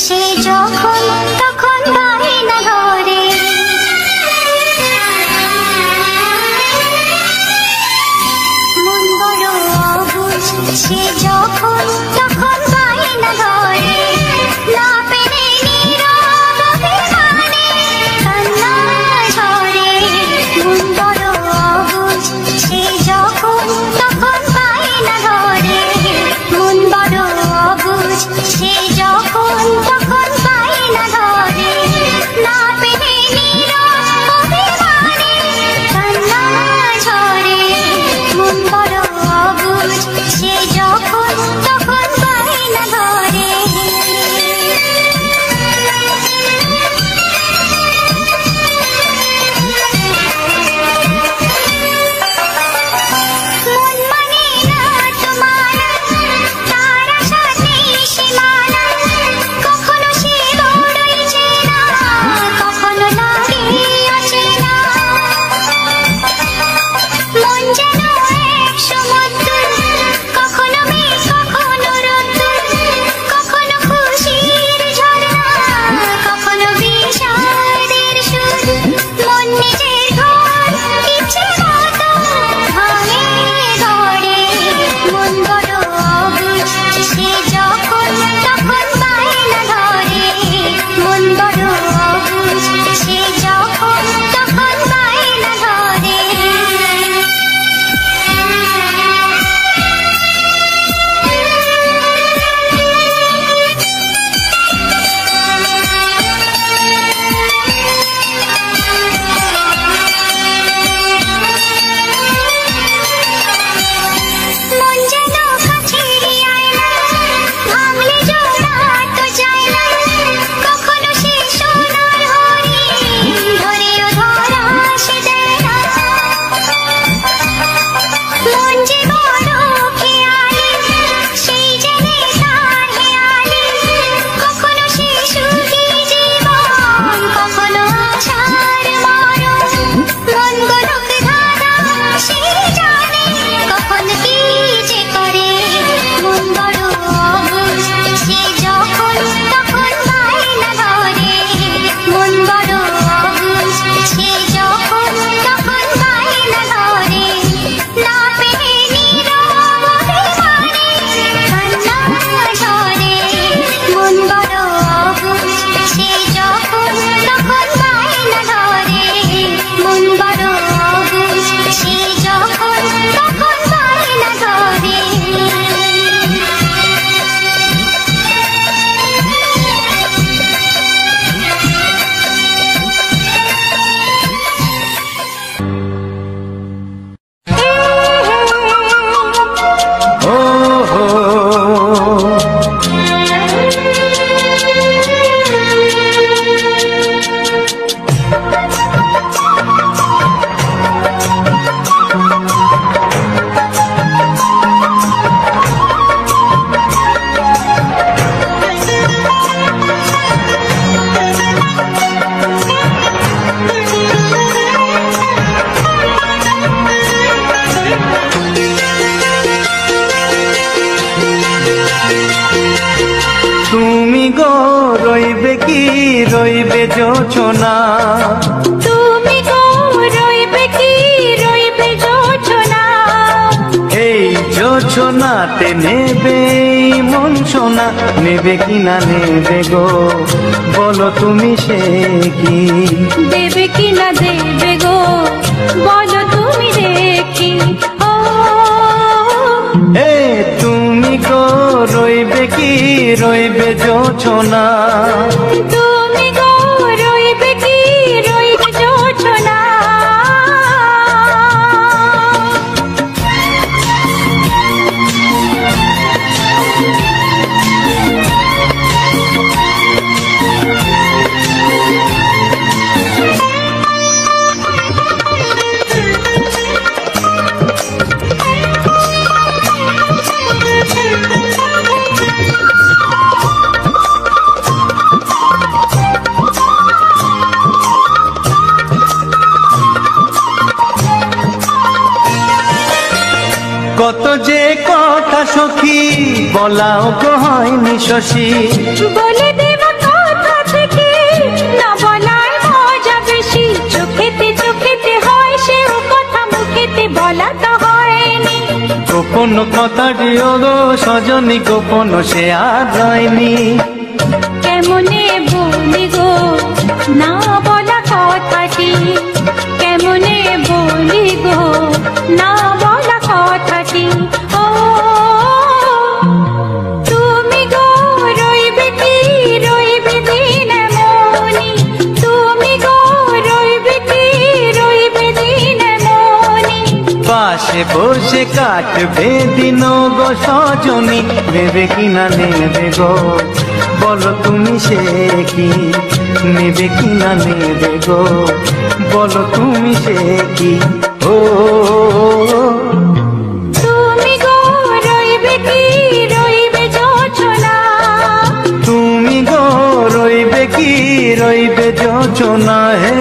সে যখন তখন বায়না ধরে। মন বড় অবুঝ সে যখন তখন বায়না ধরে। না পেরে নীরব অভিমানে কান্না ঝরে। মন বড় অবুঝ সে যখন তখন বায়না ধরে। মন বড় অবুঝ সে যখন তখন বায়না ধরে। না পেরে নীরব অভিমানে কান্না ঝরে। মন বড় অবুঝ সে যখন তখন বায়না ধরে। মন মানে না তোমার, তার আশা নেই সীমানা। কখনো সে বড়ই চেনা, কখনো লাগে অচেনা। মন যেন এক সমুদ্র, কখনো মেঘ কখনো রোদ্দুর। কখনো খুশির ঝর্ণা, কখনো বিষাদের সুর। মন নিজের ঘর ইচ্ছে মতো ভাঙে গড়ে। মন বড় অবুঝ সে যখন তখন বায়না ধরে। মন বড় অবুঝ সে যখন তখন বায়না ধরে। মন যেন কাছেরই আয়না, ভাঙলে জোড়াতো যায় না। কখনো সে সোনার হরিণ, ধরেও ধরা সে দেয় না। মন যে বড় খেয়ালি, সেই জেনে তার হেয়ালি। কখনো সে সুখী জীবন, কখনো আশার মরণ। মন গোলক ধাঁধা সে জানে, কখন কি যে করে। মন বড় অবুঝ সে যখন তখন বায়না ধরে। মন বড় অবুঝ সে যখন তখন বায়না ধরে। না পেরে নীরব অভিমানে কান্না ঝরে। মন বড় অবুঝ সে যখন তখন বায়না ধরে। মন বড় অবুঝ সে যখন তখন বায়না ধরে। ও হো তুমি গো রইবে কি রইবে জোছনা। তুমি গো রইবে কি রইবে জোছনা। এই জোছনাতে নেবে এই মন সোনা। নেবে কি না নেবে গো বলো তুমি সে কি। দেবে কি না দেবে গো বলো তুমি দেখি। ও এ তুমি গো রইবে কি রইবে জোছনা। তুমি গো রইবে কি রইবে জোছনা। কত যে কথা সখী বলাও তো হয়নি শশী। বলে দে কোন কথাটি ওগো সজনী গোপন সে আর রয়নি। কেমনে বলি গো না বলা কথাটি, কেমনে বলি গো না বলা কথাটি। ও তুমি গো রইবে কি রইবে দিন মনি, তুমি গো রইবে কি রইবে দিন মনি। পাশে বসে কাটবে দিন গো সজনী, নেবে কিনা নেবে গো বলো তুমি সে কি, নেবে কিনা নেবে গো বলো তুমি সে কি। ও তুমি গো রইবে কি রইবে যোচনা, তুমি গো রইবে কি রইবে যোচনা হে।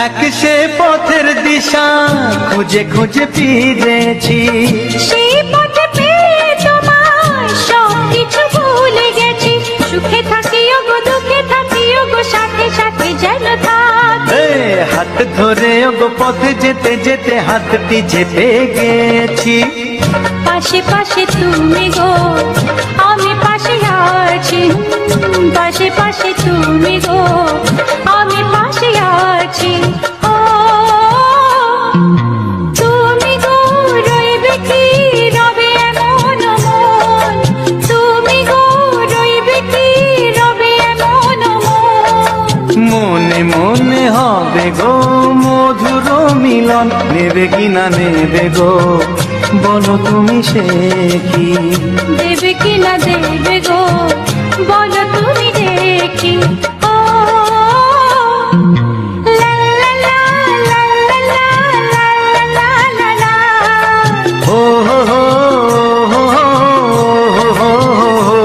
এক সে পথের দিশা খুঁজে খুঁজে ফিরেছি, সেই পথে পেয়ে তোমায় সব কিছু ভুলে গেছি। সুখে থাকিও গো দুঃখে থাকিও গো সাথে সাথে যেন থাক। এ হাত ধরে ওগো পথে যেতে যেতে হাতটি চেপে গেছি। পাশে পাশে তুমি গো আমি পাশে আছি, পাশে পাশে তুমি গো আমি পাশে আছি। ও তুমি গো রইবে কি রবে এমন মন, তুমি গো রইবে কি রবে এমন মন। মনে মনে হবে গো মধুর মিলন, নেবে কিনা নেবে গো বলো তুমি সে কি, দেবে কি না দেবে গো বলো তুমি দেখি। ও লা লা লা লা লা লা লা লা লা। ও হো হো হো হো হো হো।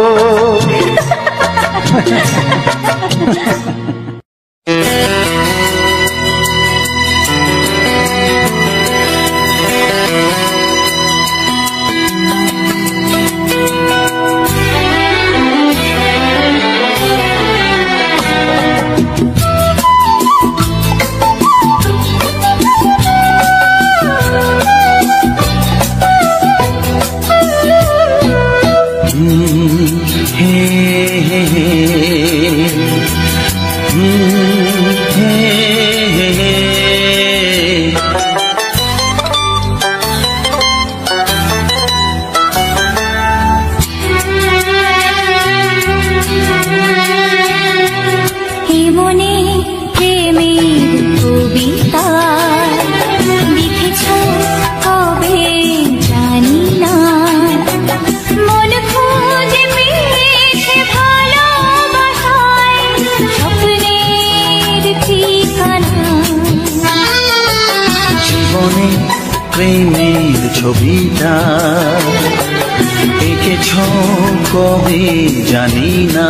প্রেমের ছবিটা এঁকেছ কবে জানি না,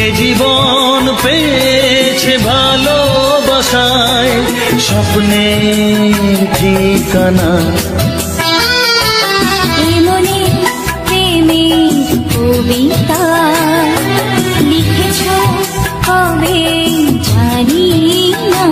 এ জীবন পেয়েছে ভালোবাসায় স্বপ্নের ঠিকানা। মনে প্রেমের কবিতা লিখেছ কবে জানি না।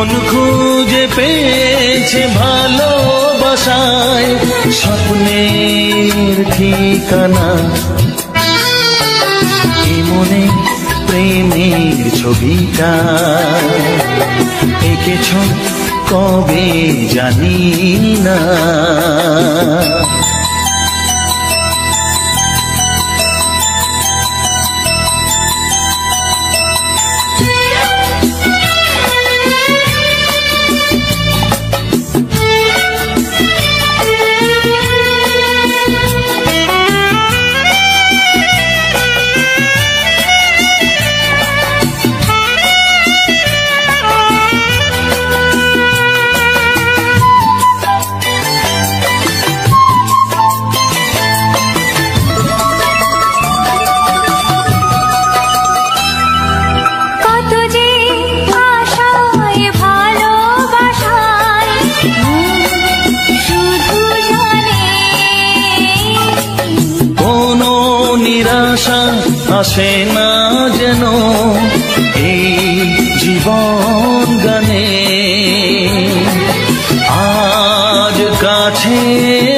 মন খুঁজে পেয়েছে ভালোবাসায় স্বপ্নের ঠিকানা। এ মনে প্রেমের ছবিটা এঁকেছ কবে জানি না। আসে না যেন এই জীবন গানে, আজ কাছে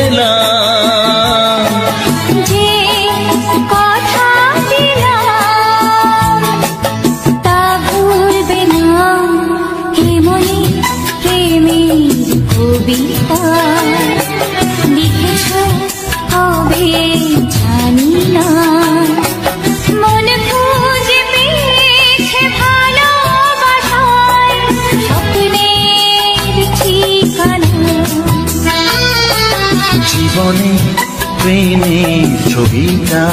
এলাম যে কথা দিলাম তা ভুলবে না। হে মনে প্রেমের কবিতা লিখেছ কবে জানি না। মন খুঁজে পেয়েছে ভালোবাসায় স্বপ্নের ঠিকানা। জীবনে প্রেমের ছবিটা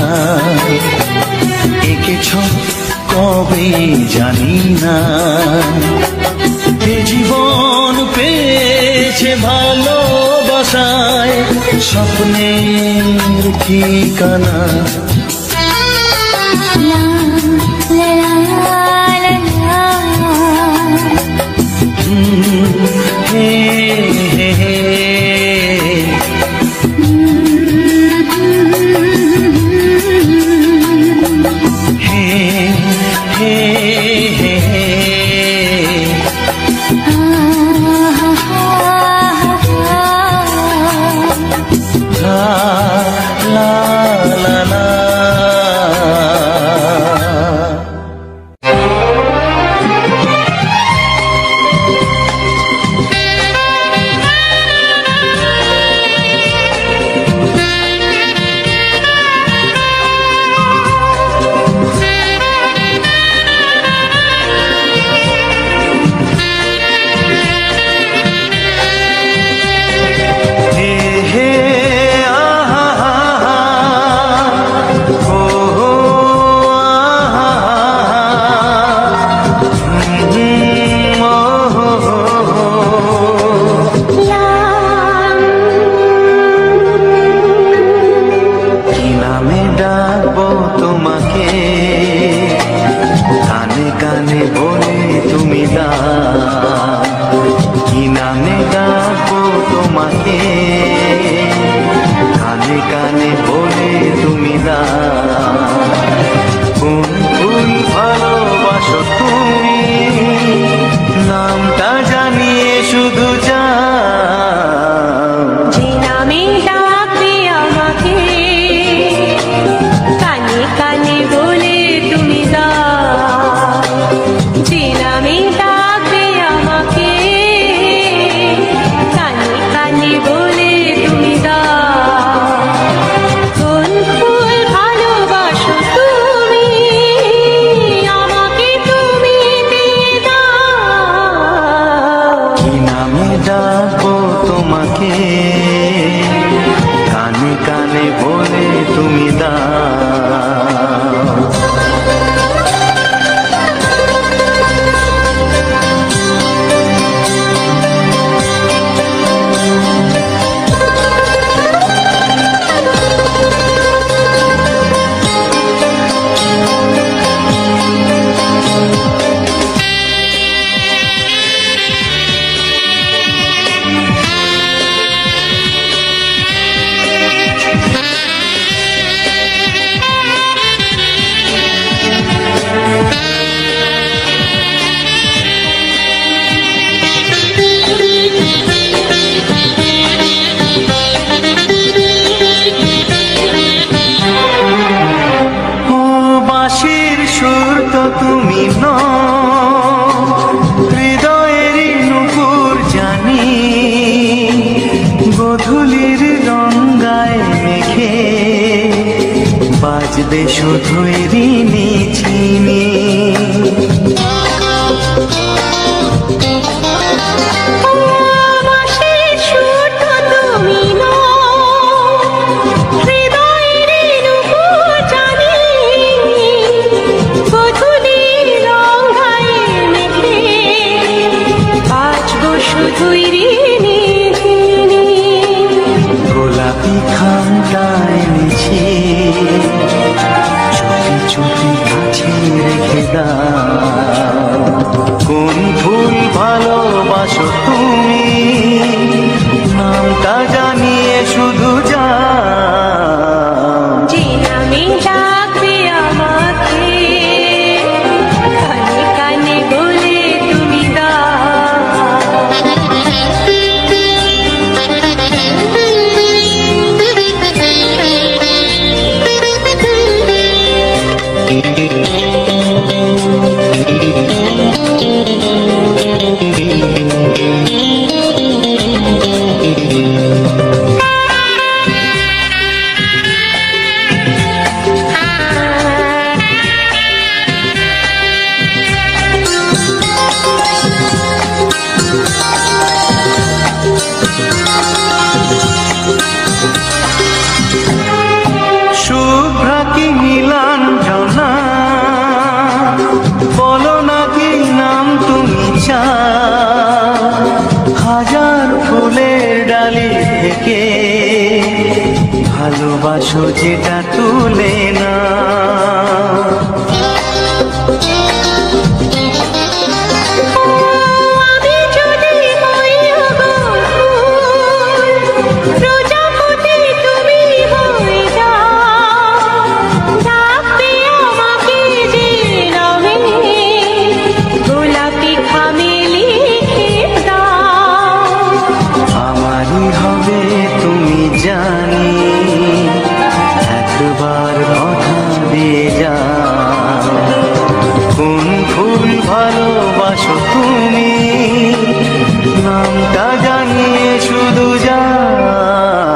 এঁকেছ কবে জানি না। এ জীবন পেয়েছে ভালোবাসায় স্বপ্নের ঠিকানা। কানে কানে বলে তুমি হৃদয়েরই নুপুর জানি গধূলির রঙ্গায় মেঘে বাজবে শুধুই ঋণী চিনি গোলাপি খামটায় নিছি চুপি চুপি কাছে রেখে দাও কোন ফুল ভালোবাসো তুমি নামটা জানিয়ে শুধু যাও যে নামে ডাকবে আমাকে কানে কানে বলে তুমি শুভ্রা কি নীলাঞ্জনা বলো নাকি নাম তুমি চাও হাজার ফুলের ডালি থেকে ভালোবাসো যেটা তুলে না জানি একবার কথা দিয়ে যাও কোন ফুল ভালোবাসো তুমি নামটা জানিয়ে শুধু যাও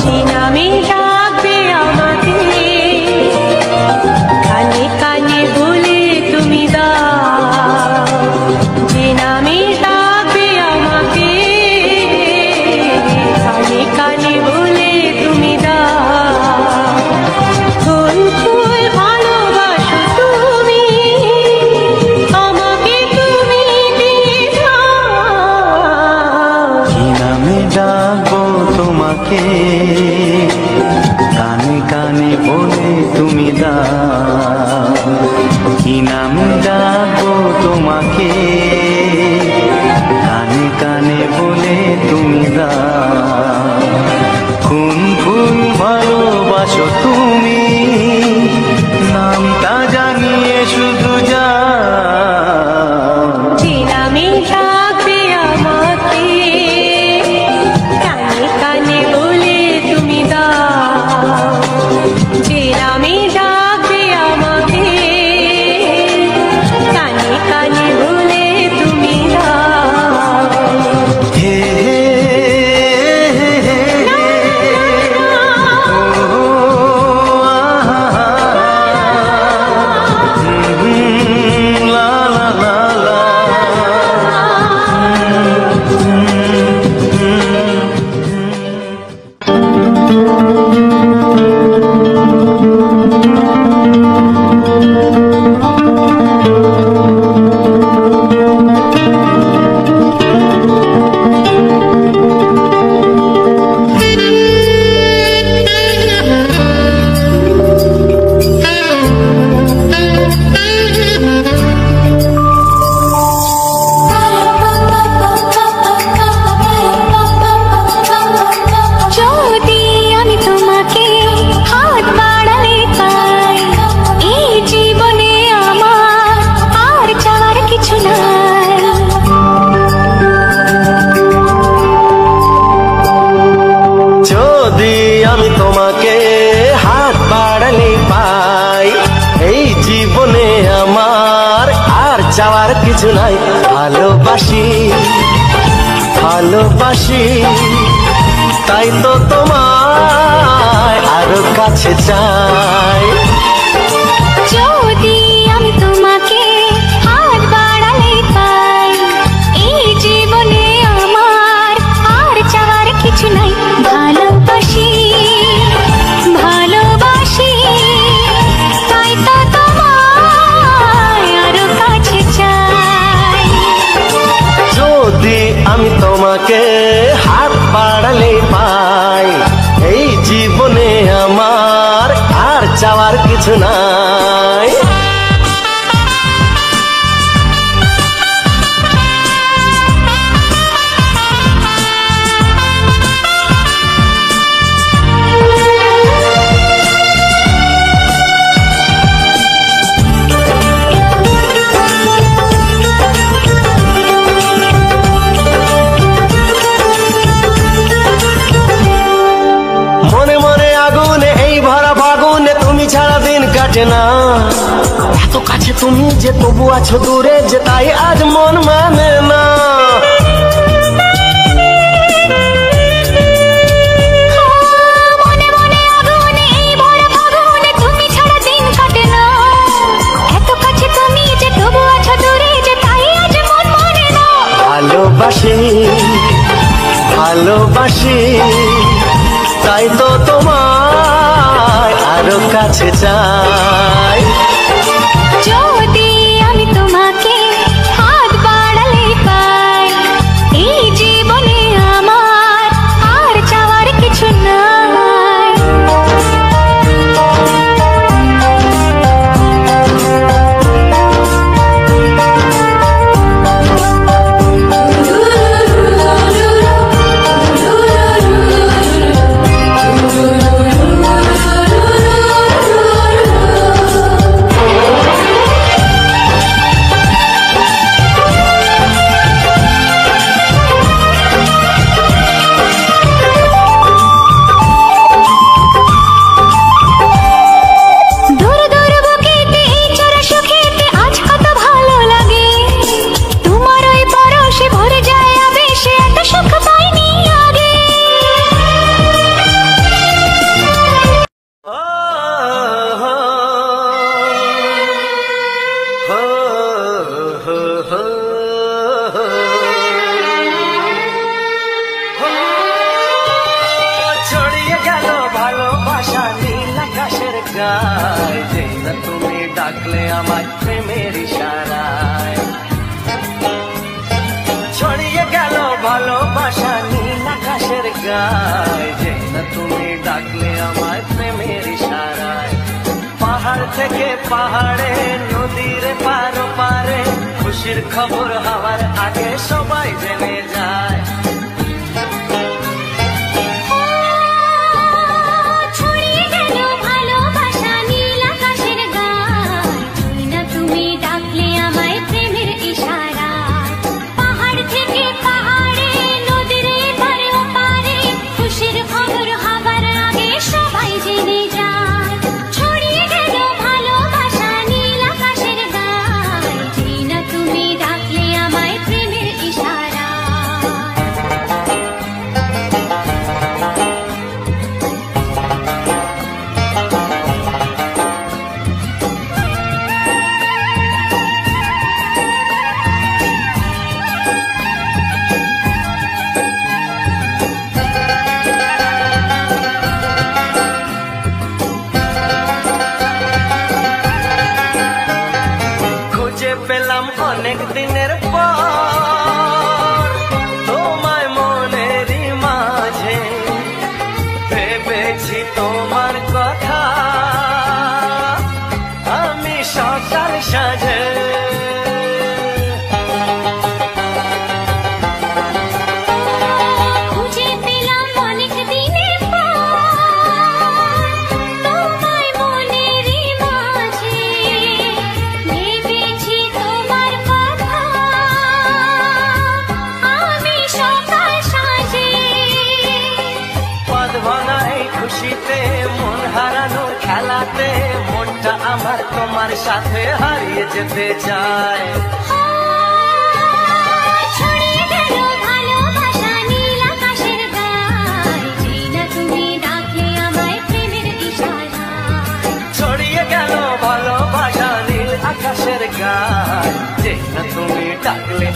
যে নামে ডাকবে আমাকে কানে কানে বলে তুমি দাও যে নামে ডাকবে আমাকে কানে কানে বলে তুমি দাও কোন ফুল ভালোবাসো তুমি আমাকে তুমি দিয়ে দাও কি নামে ডাকবো তোমাকে কানে কানে বলে তুমি দাও কি নামে ডাকবো তোমাকে কানে কানে বলে তুমি দাও কোন ফুল ভালোবাসো তুমি নামটা জানিয়ে শুধু যাও যে নামে ডাকবে আমাকে কানে কানে বলে তুমি দাও যে নামে ডাকবে আমাকে কানে কানে বলে তুমি দাও হে হে কিছু নাই। ভালোবাসি ভালোবাসি তাই তো তোমায় আরো কাছে চাই। যদি আমি তোমাকে হাত বাড়ালে পাই, এই জীবনে আমার আর চাওয়ার কিছু নাই। ভালোবাসি ভালোবাসি তাই তো তোমায় আরো কাছে চাই। যদি আমি তোমাকে হাত বাড়ালে পাই, এই জীবনে আমার আর চাওয়ার কিছু নাই। মনে মনে আগুনে এই ভরা ফাগুনে তুমি ছাড়া দিন কাটে না। এত কাছে তুমি যে তবু আছো দূরে, যে তাই আজ মন মানে না। মনে মনে আগুনে এই ভরা ফাগুনে তুমি ছাড়া দিন কাটে না। এত কাছে তুমি যে তবু আছো দূরে, যে তাই আজ মন মানে না। ভালোবাসি ভালোবাসি তাই তো তোমায় আরো কাছে চাই। যদি আমি তোমাকে হাত বাড়ালে পাই, এই জীবনে আমার আর চাওয়ার কিছু নাই। দূর দূর বুকেতে এই চোরা সুখেতে আজ কত ভালো লাগে। তোমার ওই পরশে ভরে যায় আবেশে, এত সুখ পাইনি আগে। ছড়িয়ে গেল ভালোবাসা নীল আকাশের গায়, যেই না তুমি ডাকলে আমার প্রেমের ইশারায়। ছড়িয়ে গেল ভালোবাসা নীল আকাশের গায়, যেই না তুমি ডাকলে আমার প্রেমের ইশারায়। পাহাড় থেকে পাহাড়ে নদীর পার পারে, খুশির খবর হওয়ার আগে সবাই জেনে যায়। ছড়িয়ে গেল ভালোবাসা নীল আকাশের গায়, তুই না তুমি ডাকলে আমায় প্রেমের ইশারায়। পাহাড় থেকে পাহাড়ে নদীর এপারে ওপারে, খুশির খবর হবার আগে সবাই জেনে যায়। ছড়িয়ে গেল ভালোবাসা নীল আকাশের গায়, তুই না তুমি ডাকলে আমায় প্রেমের ইশারায়। খুঁজে পেলাম অনেক দিনের পর তোমায় মনেরই মাঝে, ভেবেছি তোমার কথা আমি সকাল সাজে। খুঁজে পেলাম অনেক দিনের পর তোমায় মনেরই মাঝে, ভেবেছি তোমার কথা আমি সকাল সাজে। পদ ভাঙা এই খুশিতে মন হারানোর খেলাতে, মনটা আমার তোমার সাথে হারিয়ে যেতে চায়।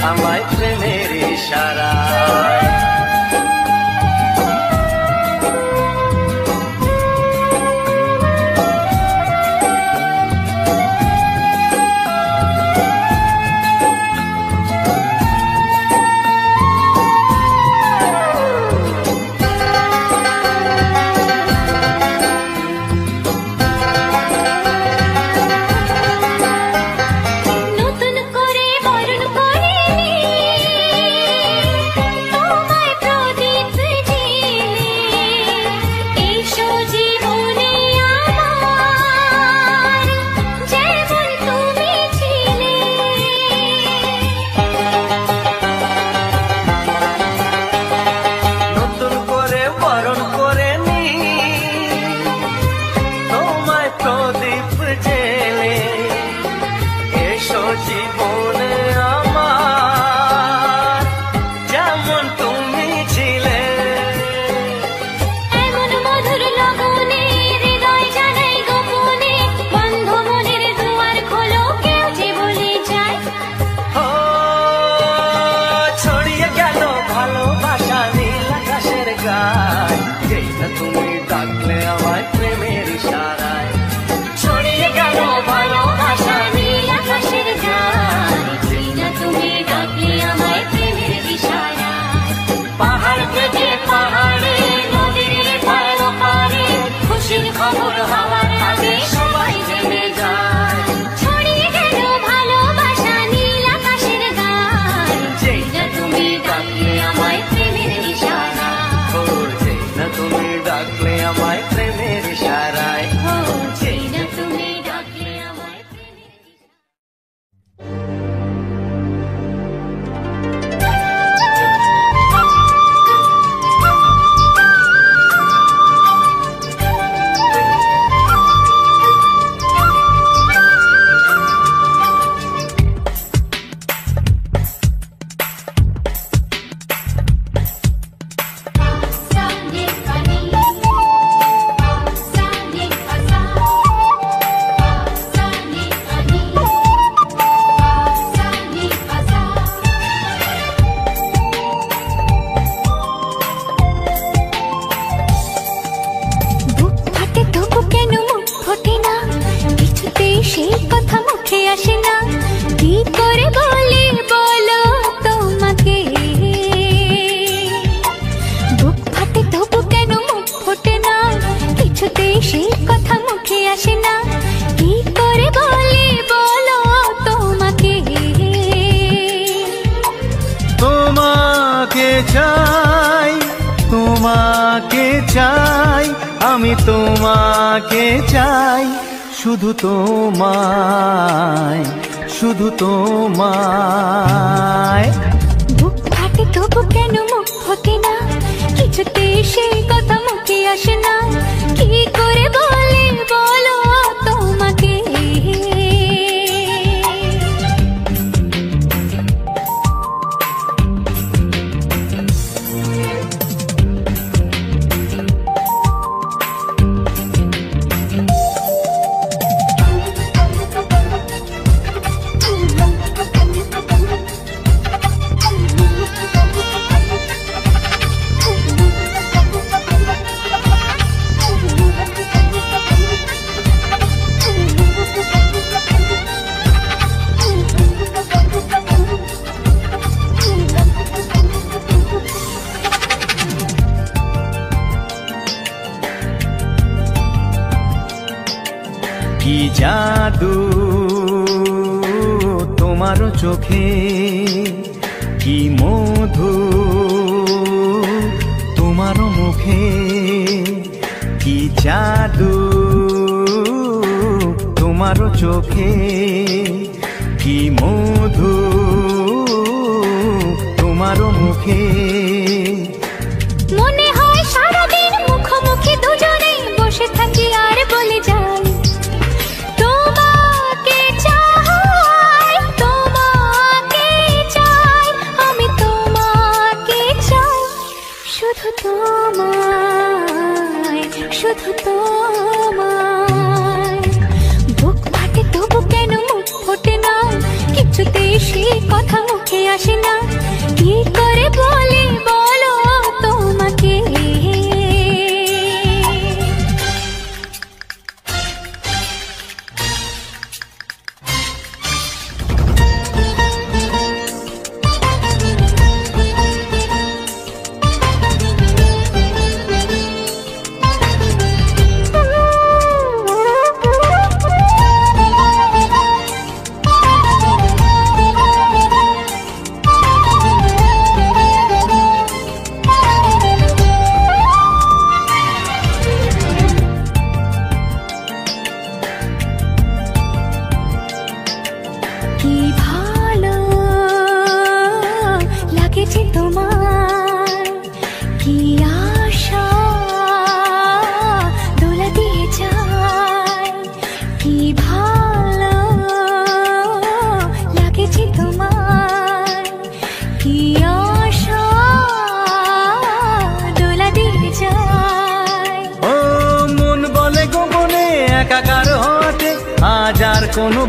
আমায় প্রেমের ইশারায়। আমি তোমাকে চাই, শুধু তোমায়, শুধু তোমায়। বুক ফাটে তবু কেন মুখ ফোটে না, কিছুতে সেই কথা মুখে আসে না, কি করে বলে বলো তোমাকে। কি জাদু তোমার চোখে, কি মধু তোমার মুখে, কি জাদু তোমার চোখে, কি মধু তোমার মুখে। মনে হয় সারাদিন মুখোমুখি দুজনে বসে থাকি আর বলে যাই, তোমাকে চাই, তোমাকে চাই, আমি তোমাকে চাই, শুধু তোমায়, শুধু তোমায়। বুক ফাটে তবু কেন মুখ ফোটে না, কিছুতেই সেই কথা মুখে আসে না,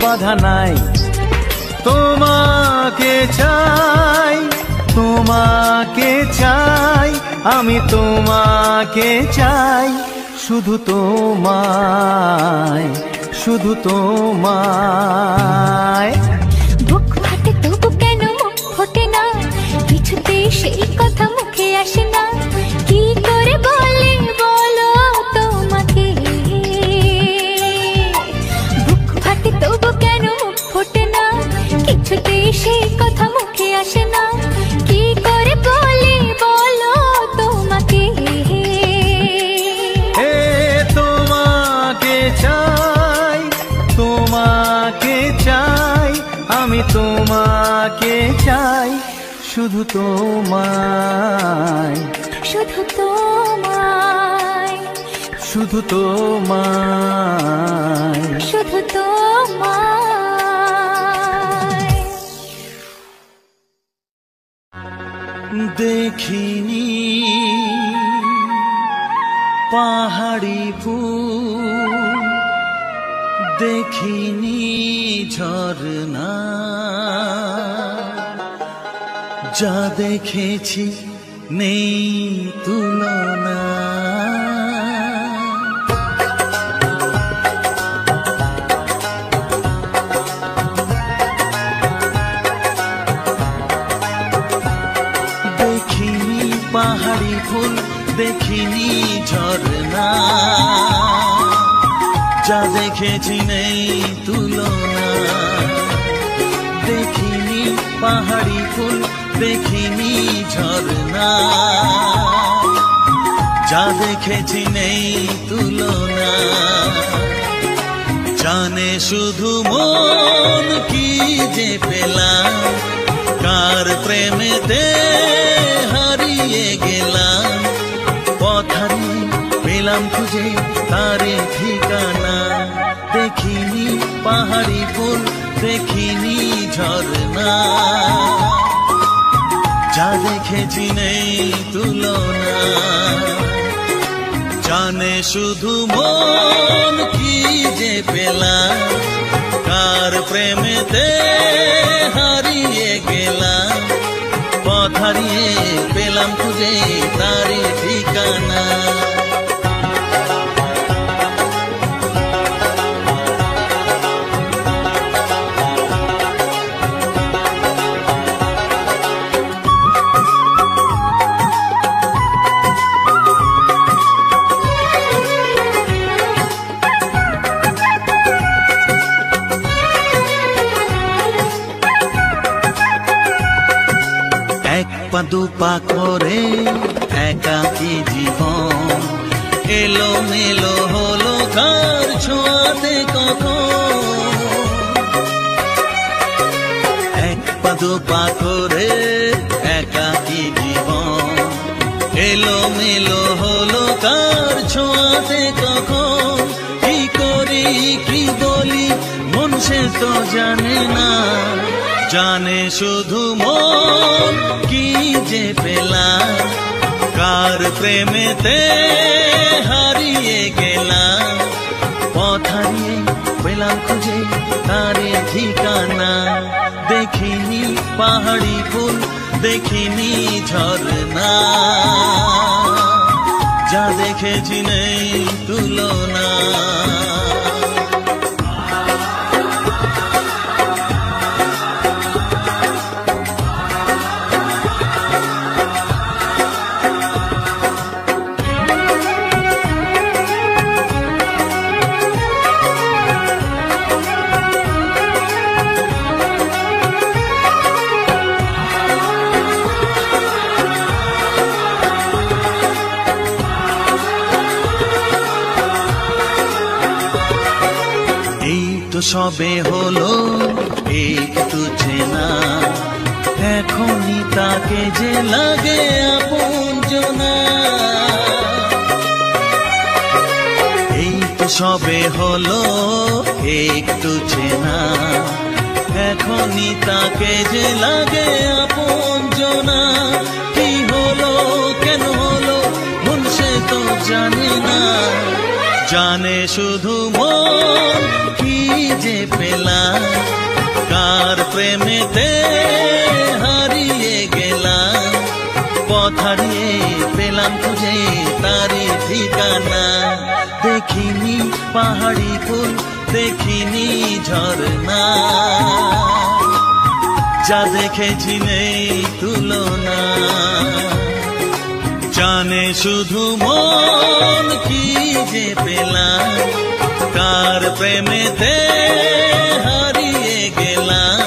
বাধা নাই। তোমাকে চাই, তোমাকে চাই, আমি তোমাকে চাই, শুধু তোমায়, শুধু তোমায়। বুক ফাটে তবু কেন মুখ ফোটে না, কিছুতেই সেই কথা মুখে আসে না, কি করে বলে বলো তোমাকে। বুক ফাটে তবু কেন মুখ ফোটে না, কিছুতেই সেই কথা মুখে আসে না, কি করে বলে বলো তোমাকে। তোমাকে চাই, তোমাকে চাই, আমি তোমাকে চাই, শুধু তোমায়, শুধু তোমায়, শুধু তোমায়, শুধু তোমায়। দেখিনি পাহাড়ি ফুল, দেখিনি ঝরনা, যা দেখেছি নেই তুলনা। দেখিনি পাহাড়ি ফুল, দেখিনি ঝরনা, যা দেখেছি নেই তুলনা। দেখিনি পাহাড়ি ফুল, দেখিনি ঝরনা, যা দেখেছি নেই তুলনা। জানে শুধু মন কি যে পেলাম, কার প্রেমেতে হারিয়ে গেলাম, পথ হারিয়ে পেলাম খুঁজে তারে ঠিকানা। দেখিনি পাহাড়ি ফুল, দেখিনি ঝরনা, যা দেখেছি নেই তুলনা। জানে শুধু মন কি যে পেলাম, কার প্রেমেতে হারিয়ে গেলাম, পথ হারিয়ে পেলাম খুঁজে তারে ঠিকানা। দুপা করে একাকী জীবন, এলো মেলো হলো কার ছোঁয়াতে কখন। এক পা দুপা করে একাকী জীবন, এলো মেলো হলো কার ছোঁয়াতে কখন। কি করি কি বলি মন সে তো জানে না, জানে শুধু মন কি যে পেলাম, কার প্রেমেতে হারিয়ে গেলাম, পথ হারিয়ে পেলাম খুঁজে তারে ঠিকানা। দেখিনি পাহাড়ি ফুল, দেখিনি ঝরনা, যা দেখেছি নেই তুলনা। সবে হলো একটু চেনা, এখনই তাকে যে লাগে আপনজনা। এই তো সবে হলো একটু চেনা, এখনই তাকে যে লাগে আপনজনা। কি হলো কেন হলো মন সে তো জানে না, জানে শুধু মন কি যে পেলাম, কার প্রেমেতে হারিয়ে গেলাম, পথ হারিয়ে পেলাম খুঁজে তারি ঠিকানা। দেখিনি পাহাড়ি ফুল, দেখিনি ঝরনা, যা দেখেছি নেই তুলনা। জানে শুধু মন কি যে পেলাম, কার প্রেমেতে হারিয়ে গেলাম,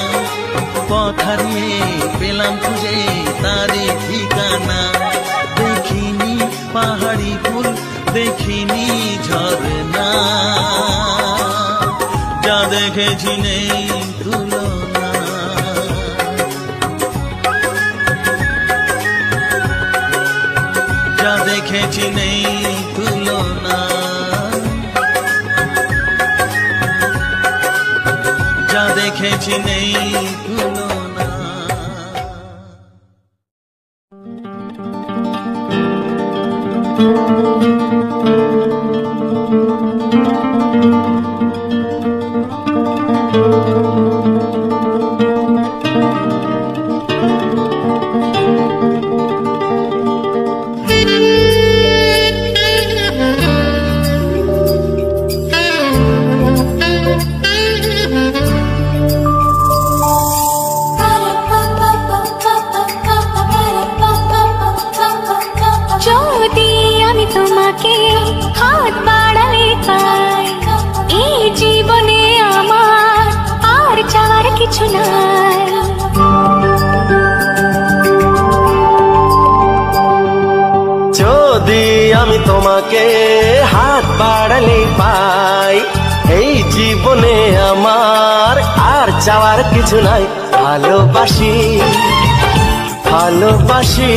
পথ হারিয়ে পেলাম খুঁজে তারি ঠিকানা। দেখিনি পাহাড়ি ফুল, দেখিনি ঝরনা, যা দেখেছি নেই তুলনা। যা দেখেছি নেই তুলনা, যা দেখেছি নেই তুলনা। যদি আমি তোমাকে হাত বাড়ালে পাই, এই জীবনে আমার আর চাওয়ার কিছু নাই। ভালোবাসি ভালোবাসি,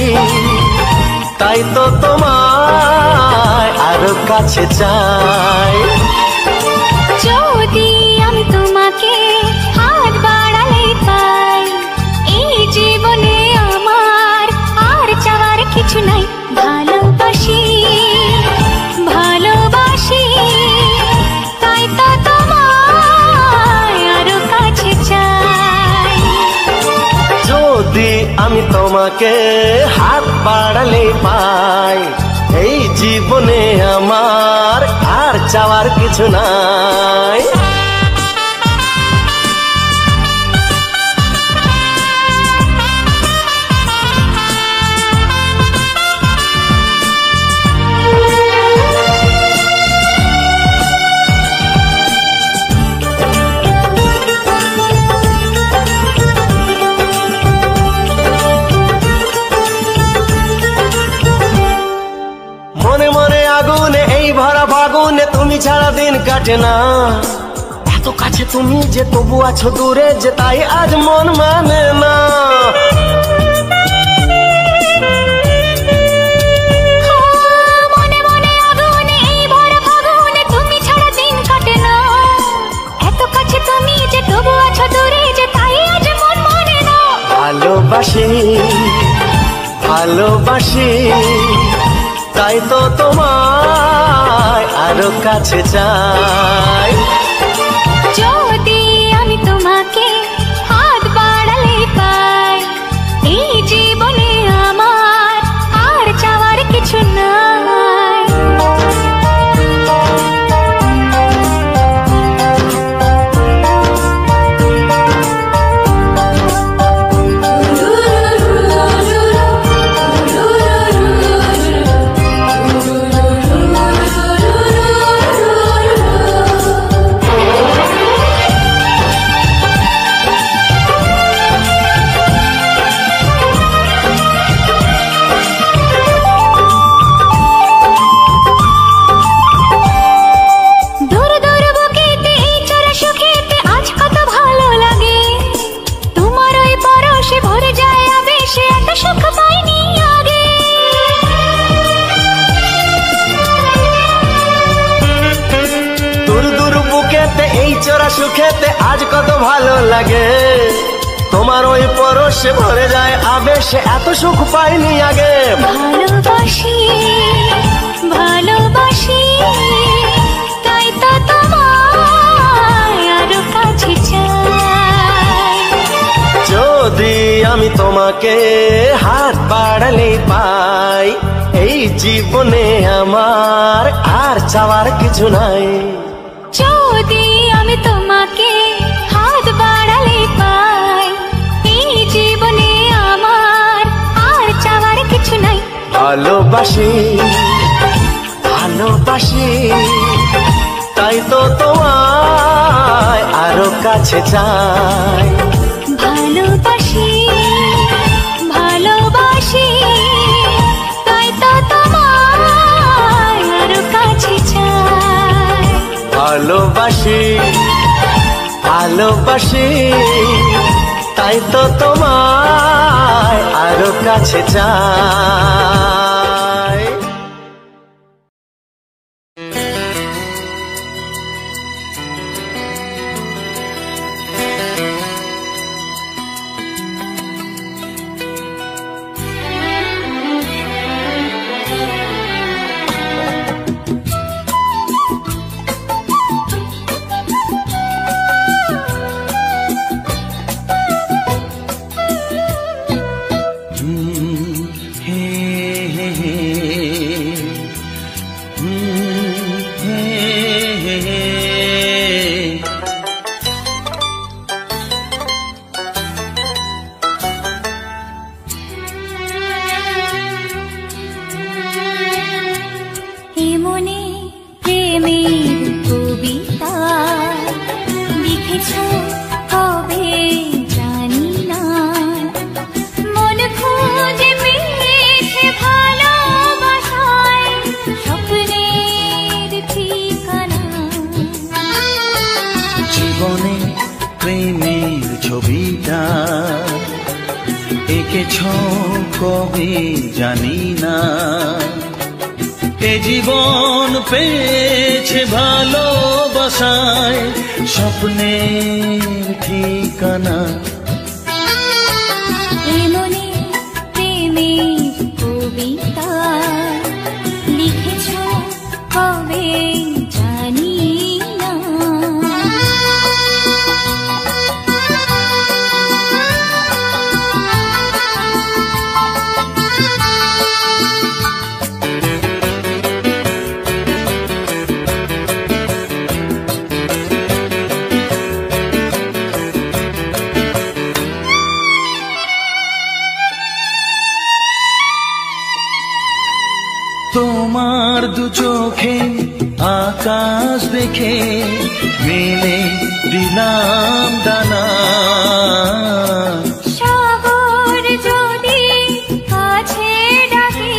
তাই তো তোমায় আরো কাছে চাই। যদি আমি তোমাকে হাত বাড়ালে পাই, এই জীবনে আমার আর চাওয়ার কিছু নাই। ভালোবাসি ভালোবাসি, তাই তো তোমায় আরো কাছে চাই। যদি আমি তোমাকে হাত বাড়ালে পাই, এই জীবনে আমার আর চাওয়ার কিছু নাই। মনে মনে আগুনে এই ভরা ফাগুনে তুমি ছাড়া দিন কাটে না। এত কাছে তুমি যে তবু আছো দূরে, যে তাই আজ মন মানে না। মনে মনে আগুনে এই ভরা ফাগুনে তুমি ছাড়া দিন কাটে না। এত কাছে তুমি যে তবু আছো দূরে, যে তাই আজ মন মানে না। ভালোবাসি ভালোবাসি, তাই তো তোমায় আরো কাছে চাই। যদি আমি তোমাকে হাত বাড়ালে পাই, এই জীবনে আমার আর চাওয়ার কিছু নাই। চোরা সুখেতে আজ কত ভালো লাগে, তোমার ওই পরশে ভরে যায় আবেশে, এত সুখ পাইনি আগে। ভালোবাসি ভালোবাসি, তাই তো তোমায় আরো আমি তোমাকে হাত বাড়ালেই পাই, এই জীবনে আমার আর চাওয়ার কিছু নাই। যদি আমি তোমাকে হাত বাড়ালে পাই, এই জীবনে আমার আর চাওয়ার কিছু নাই। ভালোবাসি ভালোবাসি তাই তো তোমায় আরো কাছে চাই। ভালোবাসি ভালোবাসি তাই তো তোমায় আরো কাছে চাই। ভালোবাসি ভালোবাসি তাই তো তোমায় আরো কাছে চাই। কবে জানি না, এ জীবন পেয়েছে ভালোবাসায় স্বপ্নের ঠিকানা। এমনি প্রেমের কবিতা লিখেছ কবে জানি না। তোমার দু চোখে আকাশ দেখে মেলে দিলাম দানা। সাগর যদি কাছে ডাকে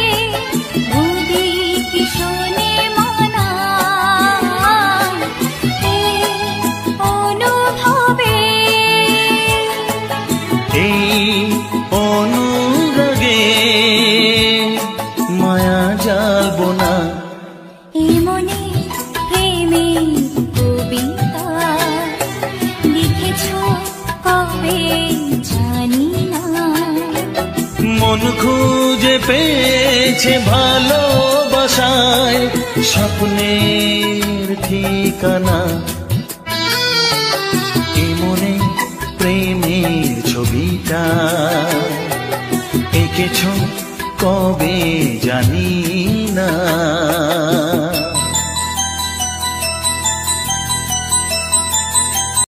নদী কি শোনে মানা। এই অনুভবে এই অনুরাগে মায়া জ্বালবো না। এমনি প্রেমের কবিতা লিখেছ কবে জানি না। মন খুঁজে পেয়েছে ভালোবাসায় স্বপ্নের ঠিকানা। এমনে প্রেমের ছবিটা এঁকেছ কবে জানি না।